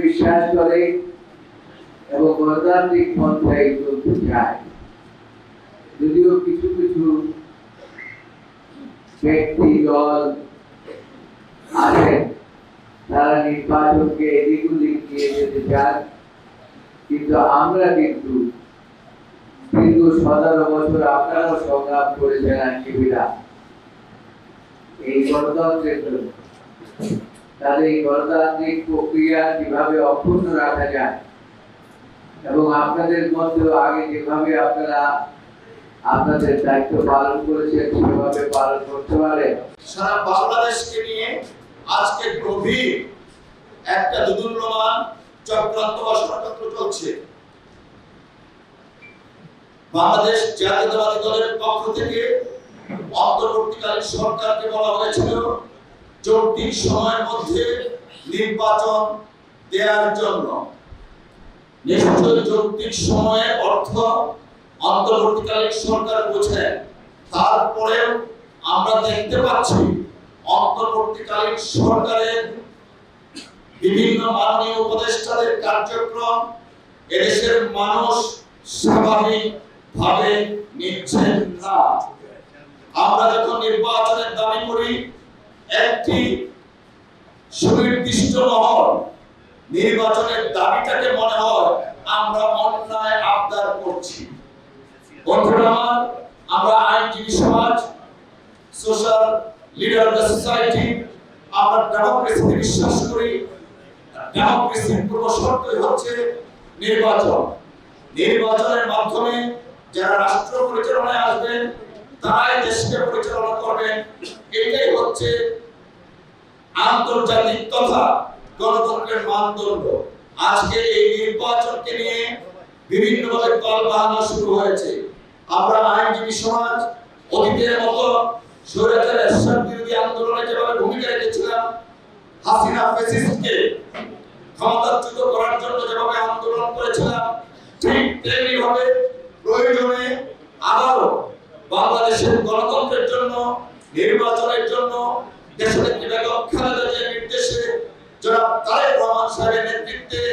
বিশ্বাস করে এবং গণতান্ত্রিক পন্থায় চলতে চায়। যদিও কিছু কিছু ব্যক্তি দল আছেন তারা নির্বাচনকে এদিক ওদিক নিয়ে যেতে চান, কিন্তু আমরা কিন্তু দীর্ঘ 17 বছর আপনারাও সংগ্রাম করেছেন আইনজীবীরা এই গণতন্ত্রের জন্য। তাদের এই গণতান্ত্রিক প্রক্রিয়া কিভাবে অক্ষুণ্ণ রাখা যায় এবং আপনাদের মধ্যে আগে যেভাবে আপনারা আপনাদের দায়িত্ব পালন করেছেন সেভাবে পালন করতে পারে। সারা বাংলাদেশকে নিয়ে আজকে গভীর একটা দুদুল্যমান চক্রান্ত বা ষড়যন্ত্র চলছে। বাংলাদেশ জাতীয়তাবাদী দলের পক্ষ থেকে অন্তর্বর্তীকালীন সরকারকে বলা হয়েছিল জটিল সময়ের মধ্যে নির্বাচন দেওয়ার জন্য। নিশ্চয়ই জটিল সময়ের অর্থ অন্তর্বর্তীকালীন সরকার বোঝে। তারপরেও আমরা দেখতে পাচ্ছি অন্তর্বর্তীকালীন সরকারের বিভিন্ন মাননীয় উপদেষ্টাদের কার্যক্রম এদেশের মানুষ স্বাভাবিক ভাবে নিচ্ছেন না। আমরা যখন নির্বাচনের দাবি করি, একটি সুনির্দিষ্ট মহল নির্বাচনের দাবিটাকে মনে হয় আমরা অন্যায় আবদার করছি। বন্ধুরা আমার, আমরা আইনজীবী সমাজ, social leader of the society, আমরা ডেমোক্রেসিতে বিশ্বাস করি। ডেমোক্রেসির পূর্ব শর্তই হচ্ছে নির্বাচন। নির্বাচনের মাধ্যমে যারা রাষ্ট্র পরিচালনায় আসবেন তারাই দেশকে পরিচালনা করবেন। এটাই হচ্ছে আন্তর্জাতিক তথা গণতন্ত্রের মানদণ্ড। আজকে এই নির্বাচনকে নিয়ে বিভিন্নভাবে তালবাহানা শুরু হয়েছে। আমরা আইনজীবী সমাজ অতীতের মতো স্বৈরাচার এরশাদ বিরোধী আন্দোলনে যেভাবে ভূমিকা রেখেছিলাম, হাসিনা ফ্যাসিস্টকে ক্ষমতাচ্যুত করার জন্য যেভাবে আন্দোলন করেছিলাম, ঠিক তেমনি ভাবে প্রয়োজনে আবারও বাংলাদেশের গণতন্ত্রের জন্য, নির্বাচনের জন্য দেশনেত্রী বেগম খালেদা জিয়ার নির্দেশে জনাব তারেক রহমান সাহেবের নেতৃত্বে